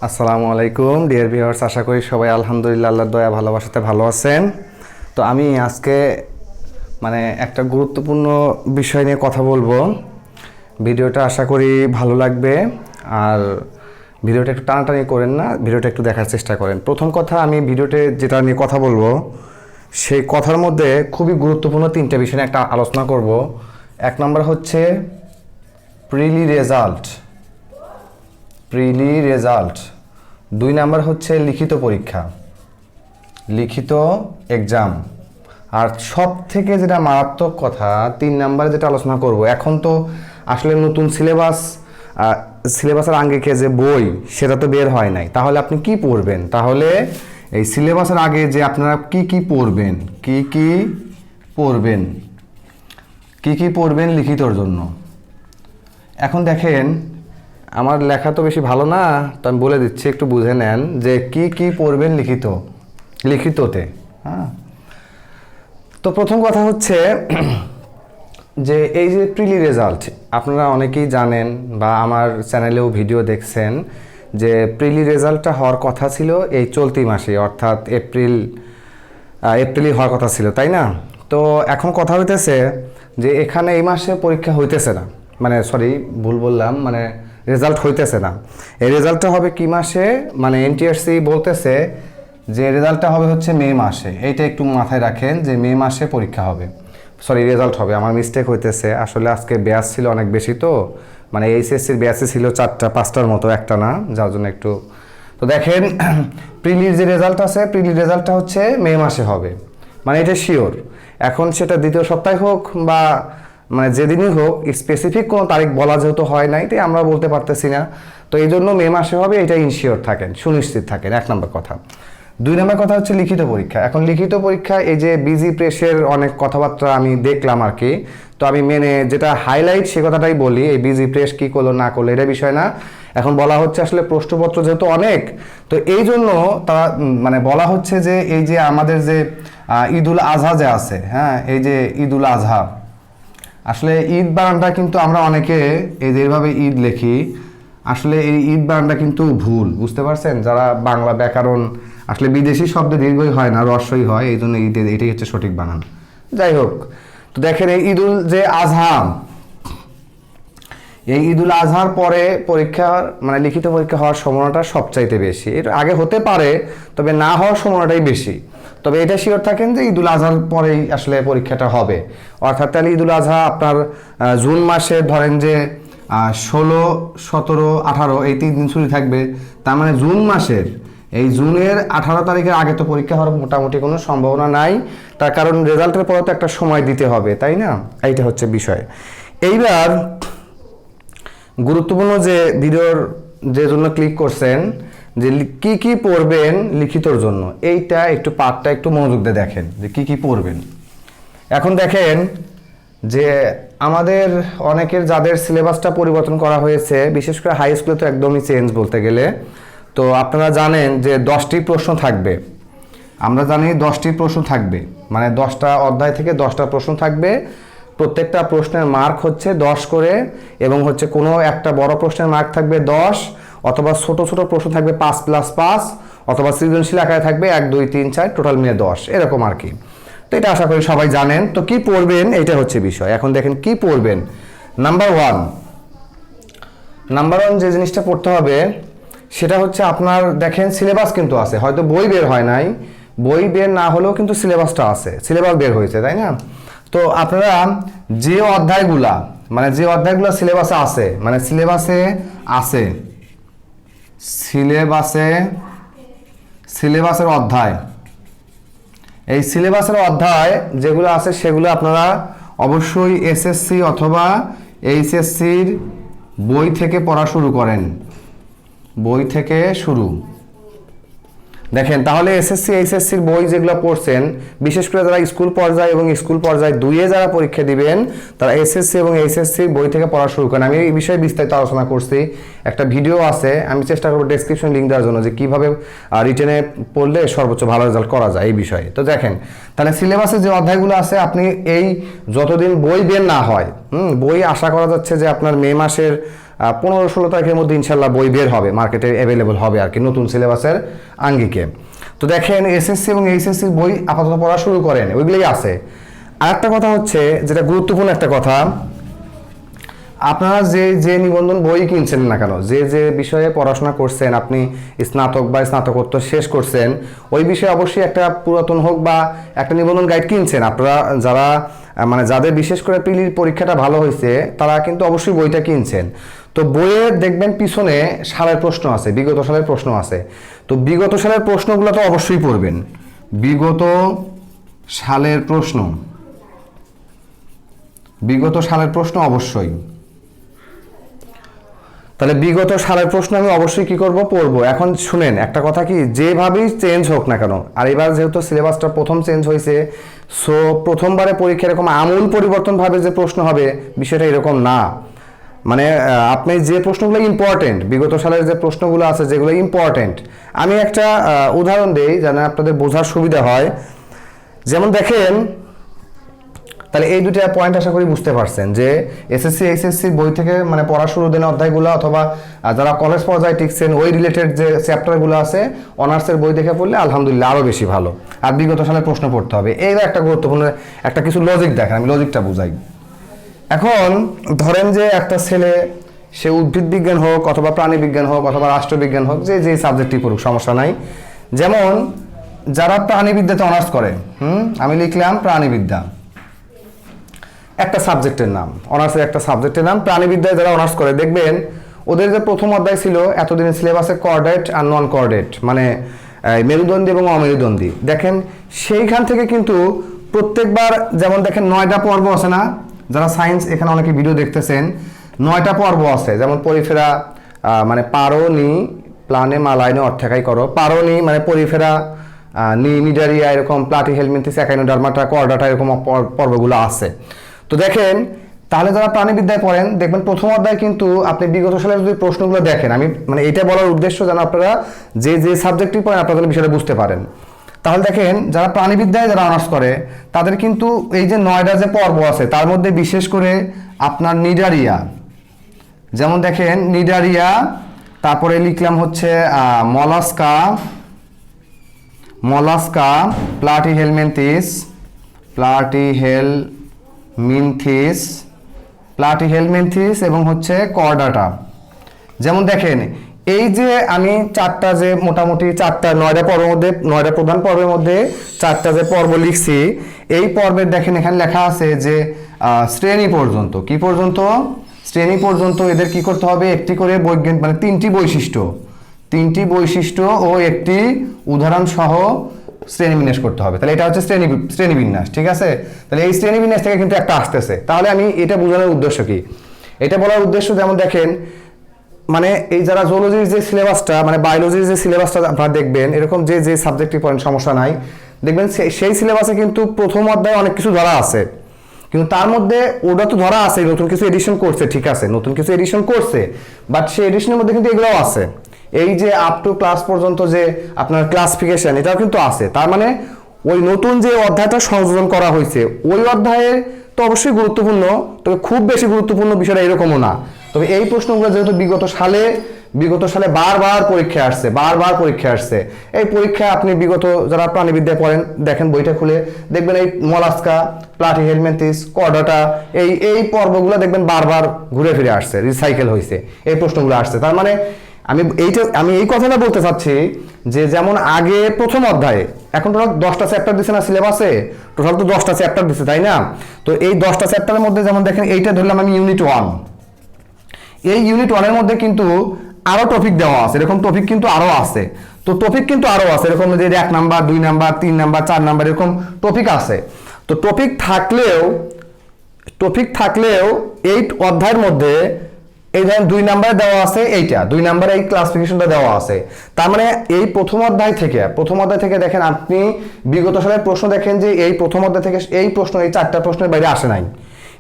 আসসালামু আলাইকুম dear viewers, আশা করি সবাই আলহামদুলিল্লাহ আল্লাহর দয়া ভালোবাসাতে ভালো আছেন। তো আমি আজকে একটা গুরুত্বপূর্ণ বিষয় নিয়ে কথা বলবো। ভিডিওটা আশা করি ভালো লাগবে, আর ভিডিওটা একটু টানাটানি করেন না, ভিডিওটা একটু দেখার চেষ্টা করেন। প্রথম কথা, আমি ভিডিওতে যেটা নিয়ে কথা বলবো সেই কথার মধ্যে খুবই গুরুত্বপূর্ণ তিনটে বিষয় নিয়ে একটা আলোচনা করব। এক নম্বর হচ্ছে প্রিলি রেজাল্ট, দুই নাম্বার হচ্ছে লিখিত পরীক্ষা, লিখিত এক্সাম, আর সব থেকে যেটা মারাত্মক কথা, তিন নাম্বারে যেটা আলোচনা করব। এখন তো আসলে নতুন সিলেবাসের আগে যে বই সেটা তো বের হয় নাই, তাহলে আপনি কি পড়বেন? তাহলে এই সিলেবাসের আগে যে আপনারা কি পড়বেন লিখিতর জন্য। এখন দেখেন, আমার লেখা তো বেশি ভালো না, তো আমি বলে দিচ্ছি, একটু বুঝে নেন যে কি পড়বেন লিখিততে। হ্যাঁ, তো প্রথম কথা হচ্ছে যে এই যে প্রিলি রেজাল্ট, আপনারা অনেকেই জানেন বা আমার চ্যানেলেও ভিডিও দেখছেন যে প্রিলি রেজাল্টটা হওয়ার কথা ছিল এই চলতি মাসে, অর্থাৎ এপ্রিলে হওয়ার কথা ছিল, তাই না? তো এখন কথা হইতেছে যে এখানে এই মাসে পরীক্ষা হইতেছে না, ভুল বললাম, রেজাল্ট হইতেছে না। এই রেজাল্টটা হবে কি মাসে? এনটিআরসি বলতেছে যে রেজাল্টটা হবে হচ্ছে মে মাসে। এইটা একটু মাথায় রাখেন যে মে মাসে পরীক্ষা হবে, রেজাল্ট হবে। আমার মিস্টেক হইতেছে, আসলে আজকে ব্যাচ ছিল অনেক বেশি, তো এইচএসসির ব্যাচে ছিল 4-5টার মতো, একটা না, যার জন্য একটু। তো দেখেন, প্রিলির যে রেজাল্ট আছে, প্রিলির রেজাল্টটা হচ্ছে মে মাসে হবে, এটা শিওর। এখন সেটা দ্বিতীয় সপ্তাহে হোক বা যেদিনই হোক, স্পেসিফিক কোনো তারিখ বলা যেহেতু হয় নাই, তাই আমরা বলতে পারতেছি না। তো এই জন্য মে মাসে হবে, এটা ইনশিওর থাকেন, সুনিশ্চিত থাকেন, এক নম্বর কথা। দুই নম্বর কথা হচ্ছে লিখিত পরীক্ষা। এখন লিখিত পরীক্ষা, এই যে বিজি প্রেসের অনেক কথাবার্তা আমি দেখলাম আর কি, তো আমি যেটা হাইলাইট সে কথাটাই বলি। এই বিজি প্রেস কী করলো না করলো এটা বিষয় না, এখন বলা হচ্ছে আসলে প্রশ্নপত্র যেহেতু অনেক, তো এই জন্য তারা বলা হচ্ছে যে এই যে আমাদের যে ঈদুল আজহা যে আছে, হ্যাঁ, এই যে ঈদুল আজহা, আসলে ঈদ বানানটা কিন্তু আমরা অনেকে এই যে এইভাবে ঈদ লেখি, আসলে এই ঈদ বানানটা কিন্তু ভুল, বুঝতে পারছেন? যারা বাংলা ব্যাকরণ, আসলে বিদেশি শব্দে দীর্ঘই হয় না, রস্বই হয়, এই জন্য ঈদের এটাই হচ্ছে সঠিক বানান। যাই হোক, তো দেখেন এই ঈদুল যে আজহা, এই ঈদুল আজহার পরে পরীক্ষার লিখিত পরীক্ষা হওয়ার সম্ভাবনাটা সবচাইতে বেশি। এর আগে হতে পারে, তবে না হওয়ার সম্ভাবনাটাই বেশি। তবে এটা শিওর থাকেন যে ঈদুল আজহার পরেই আসলে পরীক্ষাটা হবে, অর্থাৎ তাহলে ঈদুল আজহা আপনার জুন মাসে ধরেন যে 16, 17, 18 এই 3 দিন ছুটি থাকবে। তার জুন মাসের এই জুনের 18 তারিখের আগে তো পরীক্ষা হওয়ার মোটামুটি কোনো সম্ভাবনা নাই, তার কারণ রেজাল্টের পরে তো একটা সময় দিতে হবে, তাই না? এইটা হচ্ছে বিষয়। এইবার গুরুত্বপূর্ণ যে ভিডিওর যে জন্য ক্লিক করছেন, যে কি পড়বেন লিখিতর জন্য, এইটা একটু পার্টটা একটু মনোযোগ দিয়ে দেখেন যে কি পড়বেন। এখন দেখেন যে আমাদের অনেকের যাদের সিলেবাসটা পরিবর্তন করা হয়েছে, বিশেষ করে হাই স্কুলে তো একদমই চেঞ্জ বলতে গেলে। তো আপনারা জানেন যে 10টি প্রশ্ন থাকবে, আমরা জানি 10টি প্রশ্ন থাকবে, 10টা অধ্যায় থেকে 10টা প্রশ্ন থাকবে। প্রত্যেকটা প্রশ্নের মার্ক হচ্ছে 10 করে, এবং হচ্ছে কোনো একটা বড় প্রশ্নের মার্ক থাকবে 10, অথবা ছোট প্রশ্ন থাকবে 5+5, অথবা সৃজনশীল আকারে থাকবে 1, 2, 3, 4, টোটাল মিলে 10, এরকম আর কি। তো এটা আশা করি সবাই জানেন। তো কি পড়বেন এটা হচ্ছে বিষয়। এখন দেখেন কি পড়বেন। নাম্বার ওয়ান যে জিনিসটা পড়তে হবে সেটা হচ্ছে আপনার, দেখেন সিলেবাস কিন্তু আছে, হয়তো বই বের হয় নাই, বই বের না হলেও কিন্তু সিলেবাসটা আছে, সিলেবাস বের হয়েছে, তাই না? তো আপনারা যে অধ্যায়গুলা সিলেবাসে আছে, সিলেবাসের অধ্যায়, এই সিলেবাসের অধ্যায় যেগুলো আছে সেগুলো আপনারা অবশ্যই এসএসসি অথবা এইচএসসির বই থেকে পড়া শুরু করেন, বই থেকে শুরু। দেখেন তাহলে এসএসসি এইচএসসির বই যেগুলো পড়ছেন, বিশেষ করে যারা স্কুল পর্যায়ে এবং স্কুল পর্যায়ে 2-এ যারা পরীক্ষা দিবেন, তারা এসএসসি এবং এইচএসসির বই থেকে পড়া শুরু করেন। আমি এই বিষয়ে বিস্তারিত আলোচনা করছি, একটা ভিডিও আছে, আমি চেষ্টা করবো ডেসক্রিপশন লিঙ্ক দেওয়ার জন্য, যে কীভাবে রিটেনে পড়লে সর্বোচ্চ ভালো রেজাল্ট করা যায় এই বিষয়ে। তো দেখেন তাহলে সিলেবাসে যে অধ্যায়গুলো আছে, আপনি এই যতদিন বই বের না হয়, বই আশা করা যাচ্ছে যে আপনার মে মাসের 15-16 তারিখের মধ্যে ইনশাল্লাহ বই বের হবে, মার্কেটে অ্যাভেলেবল হবে আর কি, নতুন সিলেবাসের আঙ্গিকে। তো দেখেন এসএসসি এবং এইচএসসি বই আপাতত পড়া শুরু করেন, ওইগুলোই আছে। আর একটা কথা হচ্ছে, যেটা গুরুত্বপূর্ণ একটা কথা, আপনারা যে নিবন্ধন বই কিনছেন না কেন, যে বিষয়ে পড়াশোনা করছেন, আপনি স্নাতক বা স্নাতকোত্তর শেষ করছেন, ওই বিষয়ে অবশ্যই একটা পুরাতন হোক বা একটা নিবন্ধন গাইড কিনছেন। আপনারা যারা মানে যাদের বিশেষ করে প্রিলির পরীক্ষাটা ভালো হয়েছে তারা কিন্তু অবশ্যই বইটা কিনছেন। তো বইয়ে দেখবেন পিছনে সালের প্রশ্ন আছে, বিগত সালের প্রশ্ন আছে। তো বিগত সালের প্রশ্নগুলো তো অবশ্যই পড়বেন, বিগত সালের প্রশ্ন, বিগত সালের প্রশ্ন অবশ্যই। তাহলে বিগত সালের প্রশ্ন আমি অবশ্যই কি করব, পড়বো। এখন শুনেন একটা কথা, কি যেভাবেই চেঞ্জ হোক না কেন, আর এবার যেহেতু সিলেবাসটা প্রথম চেঞ্জ হয়েছে, সো প্রথমবারে পরীক্ষা এরকম আমূল পরিবর্তন ভাবে যে প্রশ্ন হবে, বিষয়টা এরকম না। মানে আপনি যে প্রশ্নগুলো ইম্পর্টেন্ট, বিগত সালের যে প্রশ্নগুলো আছে যেগুলো ইম্পর্টেন্ট, আমি একটা উদাহরণ দেই যেন আপনাদের বোঝার সুবিধা হয়। যেমন দেখেন, তাহলে এই দুটো পয়েন্ট আশা করি বুঝতে পারছেন যে এসএসসি এইচএসসি বই থেকে মানে পড়া শুরু দেন অধ্যায়গুলো, অথবা যারা কলেজ পর্যায়ে টিকছেন ওই রিলেটেড যে চ্যাপ্টারগুলো আছে অনার্সের বই দেখে পড়লে আলহামদুলিল্লাহ আরও বেশি ভালো। আর বিগত সালের প্রশ্ন পড়তে হবে, এই একটা গুরুত্বপূর্ণ একটা কিছু লজিক দেখেন, আমি লজিকটা বুঝাই। এখন ধরেন যে একটা ছেলে, সে উদ্ভিদ বিজ্ঞান হোক অথবা প্রাণী বিজ্ঞান হোক অথবা রাষ্ট্রবিজ্ঞান হোক, যে সাবজেক্টই পড়ুক সমস্যা নাই। যেমন যারা প্রাণীবিদ্যাতে অনার্স করে, আমি লিখলাম প্রাণীবিদ্যা, একটা সাবজেক্টের নাম, অনার্সের একটা সাবজেক্টের নাম প্রাণীবিদ্যায় যারা অনার্স করে, দেখবেন ওদের যে প্রথম অধ্যায় ছিল এতদিনের সিলেবাসে কর্ডেট আর নন কর্ডেট, মানে মেরুদণ্ডী এবং অমেরুদণ্ডী, দেখেন সেইখান থেকে কিন্তু প্রত্যেকবার যেমন দেখেন 9টা পর্ব আছে না, যারা সায়েন্স এখানে অনেকে ভিডিও দেখতেছেন, 9টা পর্ব আছে। যেমন পরিফেরা মানে পারোনি প্লানে মালাইনে অর্থেকাই করো, পারোনি মানে পরিফেরা, নিডারিয়া এরকম, প্লাটি হেলমিনথিস একাইনোডার্মাটা কর্ডাটা এরকম পর্বগুলো আছে। তো দেখেন তাহলে যারা প্রাণীবিদ্যায় পড়েন দেখবেন প্রথম অধ্যায় কিন্তু আপনি বিগত সালের যদি প্রশ্নগুলো দেখেন, আমি মানে এটা বলার উদ্দেশ্য যেন আপনারা যে সাবজেক্টই পড়েন আপনারা বিষয়টা বুঝতে পারেন। তাহলে দেখেন যারা প্রাণীবিদ্যায় যারা অনার্স করে তাদের কিন্তু এই যে 9টা যে পর্ব আছে তার মধ্যে বিশেষ করে আপনার নিডারিয়া, যেমন দেখেন নিডারিয়া, তারপরে লিখলাম হচ্ছে mollusca, mollusca, Platyhelminthes, Platyhelminthes, Platyhelminthes এবং হচ্ছে কর্ডাটা। যেমন দেখেন এই যে আমি চারটা যে মোটামুটি 9টা পর্বের মধ্যে, 9টা প্রধান পর্বের মধ্যে 4টা যে পর্ব লিখছি, এই পর্বের দেখেন এখানে লেখা আছে যে শ্রেণী পর্যন্ত, কি পর্যন্ত, শ্রেণী পর্যন্ত এদের কি করতে হবে, একটি করে বৈজ্ঞানিক মানে 3টি বৈশিষ্ট্য ও একটি উদাহরণ সহ শ্রেণীবিন্যাস করতে হবে। তাহলে এটা হচ্ছে শ্রেণীবিন্যাস, ঠিক আছে। তাহলে এই শ্রেণীবিন্যাস থেকে কিন্তু একটা আসতেছে। তাহলে আমি এটা বোঝানোর উদ্দেশ্য কি, এটা বলার উদ্দেশ্য যেমন দেখেন মানে এই যারা জুলজির যে সিলেবাসটা মানে বায়োলজির যে সিলেবাসটা আপনারা দেখবেন, এরকম যে সাবজেক্টই পড়েন সমস্যা নাই, দেখবেন সেই সিলেবাসে কিন্তু প্রথম অধ্যায়ে অনেক কিছু ধরা আছে, কিন্তু তার মধ্যে ওটা তো ধরা আছে, নতুন কিছু এডিশন করছে, ঠিক আছে, নতুন কিছু এডিশন করছে, বাট সেই এডিশনের মধ্যে কিন্তু এগুলোও আছে। এই যে আপ টু ক্লাস পর্যন্ত যে আপনার ক্লাসিফিকেশন, এটাও কিন্তু আছে। তার মানে ওই নতুন যে অধ্যায়টা সংযোজন করা হয়েছে ওই অধ্যায়ের তো অবশ্যই গুরুত্বপূর্ণ, তবে খুব বেশি গুরুত্বপূর্ণ বিষয়টা এরকমও না। তবে এই প্রশ্নগুলো যেহেতু বিগত সালে বারবার পরীক্ষা আসছে, এই পরীক্ষা আপনি বিগত যারা প্রাণীবিদ্যায় পড়েন দেখেন বইটা খুলে দেখবেন এই মলাস্কা, প্লাটিহেলমিনথিস, কর্ডাটা, এই পর্বগুলো দেখবেন বারবার ঘুরে ফিরে আসছে, রিসাইকেল হয়েছে, এই প্রশ্নগুলো আসছে। তার মানে আমি এই কথাটা বলতে চাচ্ছি যে যেমন আগে প্রথম অধ্যায়ে, এখন টোটাল 10টা চ্যাপ্টার দিচ্ছে না সিলেবাসে, টোটাল তো 10টা চ্যাপ্টার দিচ্ছে, তাই না? তো এই 10টা চ্যাপ্টারের মধ্যে যেমন দেখেন এইটা ধরলাম আমি ইউনিট 1, এই ইউনিট 1-এর মধ্যে কিন্তু আরো টপিক দেওয়া আছে, এরকম টপিক কিন্তু আরো আছে। তো টপিক কিন্তু আরো আছে এরকম যে 1 নাম্বার 2 নাম্বার 3 নাম্বার 4 নাম্বার এরকম টপিক আছে। তো টপিক থাকলেও এই অধ্যায়ের মধ্যে এই ধরেন 2 নাম্বারে দেওয়া আছে, এইটা 2 নাম্বারে এই ক্লাসিফিকেশনটা দেওয়া আছে। তার মানে এই প্রথম অধ্যায় থেকে দেখেন আপনি বিগত সালের প্রশ্ন দেখেন যে এই প্রথম অধ্যায় থেকে এই 4টা প্রশ্নের বাইরে আসে নাই,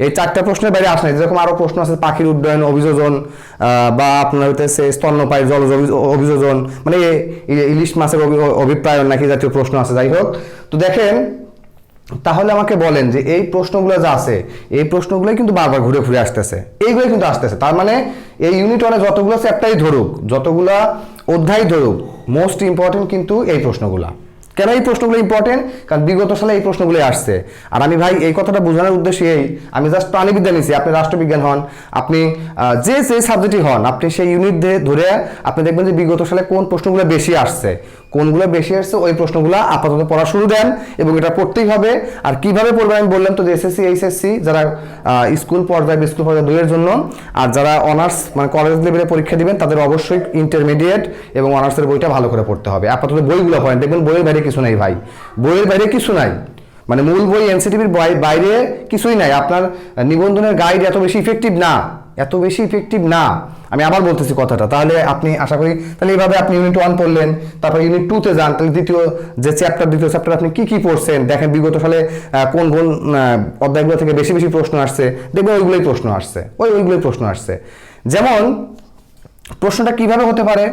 এই 4টা প্রশ্নের বাইরে আসে নাই। যেরকম আরো প্রশ্ন আছে পাখির উড্ডয়ন অভিযোজন, বা আপনার হইতেছে স্তন্যপায়ী জলজ অভিযোজন, মানে ইলিশ মাছের অভিপ্রায়ন নাকি জাতীয় প্রশ্ন আছে, যাই হোক। তো দেখেন তাহলে আমাকে বলেন যে এই প্রশ্নগুলো যা আছে এই প্রশ্নগুলোই কিন্তু বারবার ঘুরে ঘুরে আসতেছে, এইগুলোই কিন্তু আসতেছে। তার মানে এই ইউনিট 1-এ যতগুলো চ্যাপ্টারই ধরুক, যতগুলা অধ্যায় ধরুক, মোস্ট ইম্পর্টেন্ট কিন্তু এই প্রশ্নগুলা। কেন এই প্রশ্নগুলো ইম্পর্টেন্ট? কারণ বিগত সালে এই প্রশ্নগুলোই আসছে। আর আমি ভাই এই কথাটা বোঝানোর উদ্দেশ্যে আমি জাস্ট প্রাণীবিদ্যা নিয়েছি, আপনি রাষ্ট্রবিজ্ঞান হন, আপনি যে সাবজেক্টই হন, আপনি সেই ইউনিট ধরে আপনি দেখবেন যে বিগত সালে কোন প্রশ্নগুলো বেশি আসছে, কোনগুলো বেশি আসছে ওই প্রশ্নগুলো আপাতত পড়া শুরু দেন, এবং এটা পড়তেই হবে। আর কিভাবে পড়বেন আমি বললাম তো, যে এসএসসি এইচএসসি যারা স্কুল পর্যায়ে 2-এর জন্য, আর যারা অনার্স মানে কলেজ লেভেলে পরীক্ষা দিবেন তাদের অবশ্যই ইন্টারমিডিয়েট এবং অনার্সের বইটা ভালো করে পড়তে হবে। আপাতত বইগুলো পড়েন, দেখবেন বইয়ের বাইরে কিছু নাই ভাই, বইয়ের বাইরে কিছু নাই, মানে মূল বই এনসিটিভির বাইরে কিছুই নাই। আপনার নিবন্ধনের গাইড এত বেশি ইফেক্টিভ না, এত বেশি ইফেক্টিভ না। আমি আবার বলতেছি কথাটা, তাহলে আপনি আশা করি তাহলে এইভাবে আপনি ইউনিট 1 পড়লেন, তারপর ইউনিট 2-তে যান, তাহলে দ্বিতীয় চ্যাপ্টার আপনি কি পড়ছেন দেখেন, বিগত সালে কোন কোন অধ্যায়গুলো থেকে বেশি বেশি প্রশ্ন আসছে, দেখবেন ওইগুলোই প্রশ্ন আসছে, ওইগুলোই প্রশ্ন আসছে। যেমন প্রশ্নটা কিভাবে হতে পারে,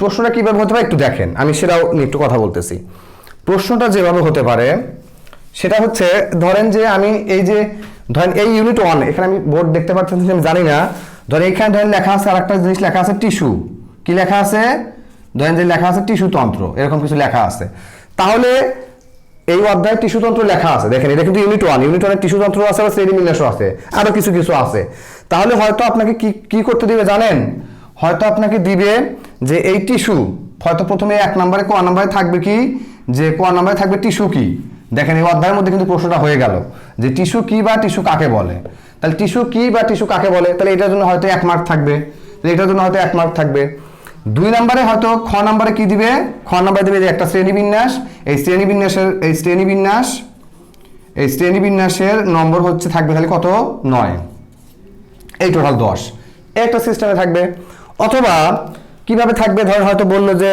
প্রশ্নটা কিভাবে হতে পারে একটু দেখেন, আমি সেটাও নিয়ে একটু কথা বলতেছি। প্রশ্নটা যেভাবে হতে পারে সেটা হচ্ছে, ধরেন যে আমি ধরেন এই ইউনিট 1, এখানে আমি বোর্ড দেখতে পাচ্ছেন আমি জানি না, ধরেন এখানে ধরেন লেখা আছে, আরেকটা জিনিস লেখা আছে টিস্যু, কি লেখা আছে, ধরেন যে লেখা আছে টিস্যু তন্ত্র, এরকম কিছু লেখা আছে। তাহলে এই অধ্যায়ে টিস্যু তন্ত্র লেখা আছে, দেখেন এটা কিন্তু ইউনিট 1-এর টিস্যু তন্ত্র আছে, আর শ্রেণীবিন্যাসও আছে, আরো কিছু কিছু আছে। তাহলে হয়তো আপনাকে কি করতে দিবে জানেন, হয়তো আপনাকে দিবে যে এই টিস্যু, হয়তো প্রথমে 1 নম্বরে ক নম্বরে থাকবে কি, যে ক নম্বরে থাকবে টিস্যু কি। দেখেন এই অধ্যায়ের মধ্যে কিন্তু প্রশ্নটা হয়ে গেল যে টিস্যু কি বা টিস্যু কাকে বলে। তাহলে টিস্যু কি বা টিস্যু কাকে বলে, তাহলে এটার জন্য হয়তো 1 মার্ক থাকবে, এটার জন্য হয়তো 1 মার্ক থাকবে। 2 নম্বরে হয়তো খ নম্বরে কি দিবে, খ নম্বরে দিবে যে একটা শ্রেণীবিন্যাস, এই শ্রেণীবিন্যাসের নম্বর হচ্ছে থাকবে খালি কত, 9, এই টোটাল 10, একটা সিস্টেমে থাকবে। অথবা কিভাবে থাকবে, ধরেন হয়তো বললো যে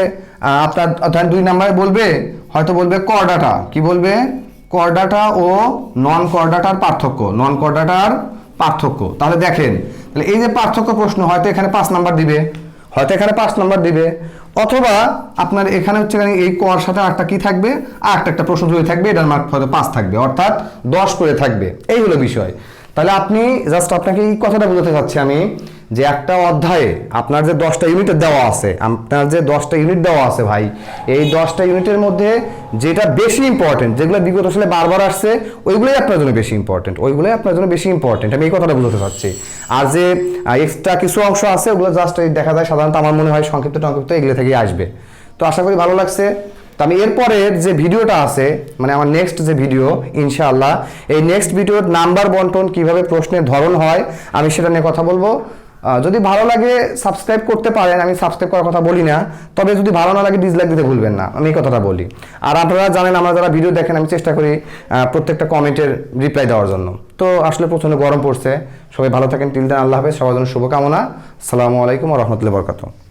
আপনার ধরেন 2 নম্বরে বলবে, হয়তো বলবে করডাটা, কি বলবে, করডাটা ও নন করডাটার পার্থক্য। তাহলে দেখেন, তাহলে এই যে পার্থক্য প্রশ্ন, হয়তো এখানে 5 নাম্বার দিবে, অথবা আপনার এখানে হচ্ছে এই কর সাথে আরেকটা কি থাকবে, আর একটা প্রশ্ন যদি থাকবে, এটার মার্ক হয়তো 5 থাকবে, অর্থাৎ 10 করে থাকবে। এই হলো বিষয়। তাহলে আপনি জাস্ট আপনাকে এই কথাটা বোঝাতে চাচ্ছি আমি, যে একটা অধ্যায়ে আপনার যে 10টা ইউনিটের দেওয়া আছে, আপনার যে 10টা ইউনিট দেওয়া আছে ভাই, এই 10টা ইউনিটের মধ্যে যেটা বেশি ইম্পর্টেন্ট, যেগুলো বিগত সালে বারবার আসছে, ওইগুলোই আপনার জন্য বেশি ইম্পর্টেন্ট, আমি এই কথাটা বোঝাতে চাচ্ছি। আর যে এক্সট্রা কিছু অংশ আছে ওগুলো জাস্ট দেখা যায় সাধারণত আমার মনে হয় সংক্ষিপ্ত এগুলো থেকেই আসবে। তো আশা করি ভালো লাগছে। তো আমি এরপরের যে ভিডিওটা আছে, মানে আমার নেক্সট যে ভিডিও ইনশাআল্লাহ, এই নেক্সট ভিডিওর নাম্বার বন্টন কিভাবে প্রশ্নের ধরন হয় আমি সেটা নিয়ে কথা বলবো। যদি ভালো লাগে সাবস্ক্রাইব করতে পারেন, আমি সাবস্ক্রাইব করার কথা বলি না, তবে যদি ভালো না লাগে ডিসলাইক দিতে ভুলবেন না, আমি এই কথাটা বলি। আর আপনারা জানেন আমরা যারা ভিডিও দেখেন আমি চেষ্টা করি প্রত্যেকটা কমেন্টের রিপ্লাই দেওয়ার জন্য। তো আসলে প্রচণ্ড গরম পড়ছে, সবাই ভালো থাকেন, টিল দেন, আল্লাহ হাফেজ, সবার জন্য শুভকামনা। আসসালামু আলাইকুম ওয়া রাহমাতুল্লাহি ওয়া বারাকাতুহু।